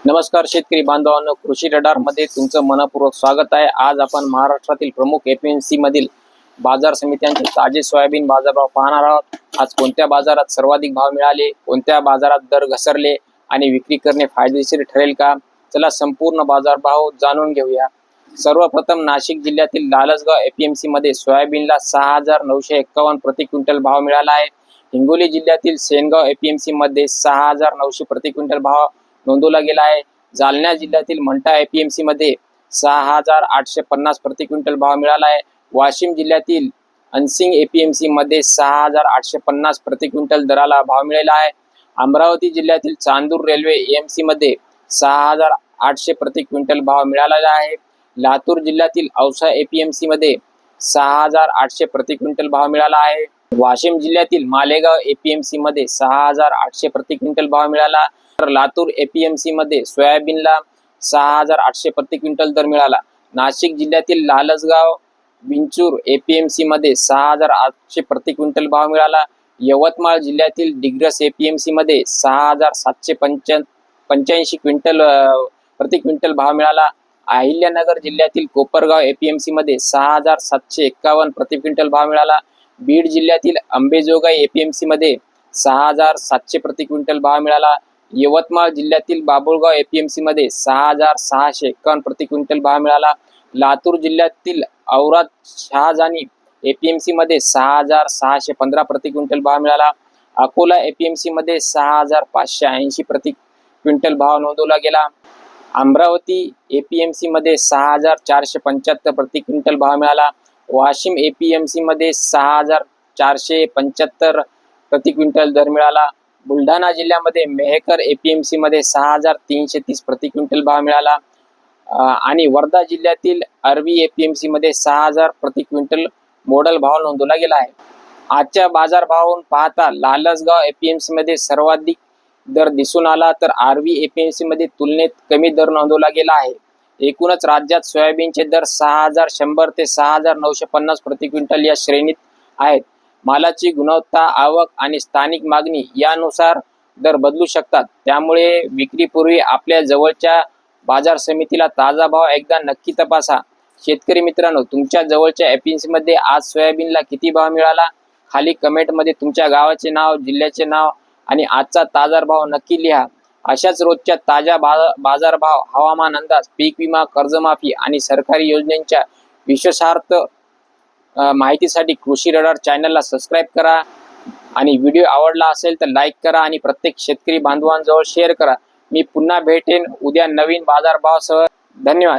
नमस्कार शेतकरी बांधवांनो, कृषी रडार मध्ये तुमचं मनपूर्वक स्वागत आहे। आज आपण महाराष्ट्रातील प्रमुख एपीएमसी मधील बाजार समित्यांचे ताजे सोयाबीन बाजारभाव पाहणार आहोत। आज कोणत्या बाजारात सर्वाधिक भाव मिळाले, कोणत्या बाजारात दर घसरले आणि विक्री करणे फायदेशीर ठरेल का, चला संपूर्ण बाजारभाव जाणून घेऊया। सर्वप्रथम नाशिक जिल्ह्यातील लालसगाव एपीएमसी मध्ये सोयाबीनला 6,951 प्रति क्विंटल भाव मिळाला आहे। हिंगोली जिल्ह्यातील सेनगाव एपीएमसी मध्ये 6,900 प्रति क्विंटल भाव नोंदवला गेला आहे। जालना जिल्ह्यातील मंठा एपीएमसी मध्ये 6,850 प्रति क्विंटल भाव मिळाला आहे। वाशिम जिल्ह्यातील अनसिंग एपीएमसी मध्ये 6,850 प्रति क्विंटल दराला भाव मिळाला आहे। अमरावती जिल्ह्यातील चांदूर रेल्वे एएमसी मध्ये 6,800 प्रति क्विंटल भाव मिळालेला आहे। लातूर जिल्ह्यातील औसा एपीएमसी मध्ये 6,800 प्रति क्विंटल भाव मिळाला आहे। वाशिम जिल्ह्यातील मालेगाव एपीएमसी मध्ये 6,800 प्रति क्विंटल भाव मिळाला। तर लातूर एपीएमसी मध्ये सोयाबीनला 6,800 प्रति क्विंटल दर मिळाला। नाशिक जिल्ह्यातील लालसगाव विंचूर एपीएमसी मध्ये 6,800 प्रति क्विंटल भाव मिळाला। यवतमाळ जिल्ह्यातील डिग्रस एपीएमसी मध्ये 6,785 क्विंटल प्रति क्विंटल भाव मिळाला। अहिल्यानगर जिल्ह्यातील कोपरगाव एपीएमसी मध्ये 6,751 प्रति क्विंटल भाव मिळाला। बीड जिल्ह्यातील अंबेजोगाई एपीएमसी मध्ये 6,700 प्रति क्विंटल भाव मिळाला। यवतमाळ जिल्ह्यातील बाबुळगाव एपीएमसी मध्ये 6,651 प्रति क्विंटल भाव मिळाला। लातूर जिल्ह्यातील औराद शहाजानी एपीएमसी मध्ये 6,615 प्रति क्विंटल भाव मिळाला। अकोला एपीएमसी मध्ये 6,580 प्रति क्विंटल भाव नोंदवला गेला। अमरावती एपीएमसी मध्ये 6,475 प्रति क्विंटल भाव मिळाला। वाशिम एपीएमसी मध्ये 6,475 प्रति क्विंटल दर मिळाला। बुलढाणा जिल्ह्यामध्ये मेहकर एपीएमसी मध्ये 6,330 प्रति क्विंटल भाव मिळाला आणि वर्धा जिल्ह्यातील अरवी एपीएमसी मध्ये 6,000 प्रति क्विंटल मॉडेल भाव नोंदवला गेला आहे। आजच्या बाजारभावावरून पाहता लालसगाव एपीएमसी मध्ये सर्वाधिक दर दिसून आला, तर आरवी एपीएमसी मध्ये तुलनेत कमी दर नोंदवला गेला आहे। एकूणच राज्यात सोयाबीनचे दर 6,100 ते 6,950 प्रति क्विंटल या श्रेणीत आहेत। मालाची गुणवत्ता, आवक आणि स्थानिक मागणी यानुसार दर बदलू शकतात, त्यामुळे विक्रीपूर्वी आपल्या जवळच्या बाजार समितीला ताजा भाव एकदा नक्की तपासा। शेतकरी मित्रांनो, तुमच्या जवळच्या एपीएमसी मध्ये आज सोयाबीनला किती भाव मिळाला? खाली कमेंटमध्ये तुमच्या गावाचे नाव, जिल्ह्याचे नाव आणि आजचा ताजा भाव नक्की लिहा। अशाच रोजच्या ताज्या बाजारभाव, हवामान अंदाज, पीक विमा, कर्जमाफी आणि सरकारी योजनांच्या विश्वासार्ह माहितीसाठी कृषी रडार चॅनलला सबस्क्राईब करा आणि व्हिडिओ आवडला असेल तर लाईक करा आणि प्रत्येक शेतकरी बांधवांजवळ शेअर करा। मी पुन्हा भेटेन उद्या नवीन बाजारभावासह। धन्यवाद।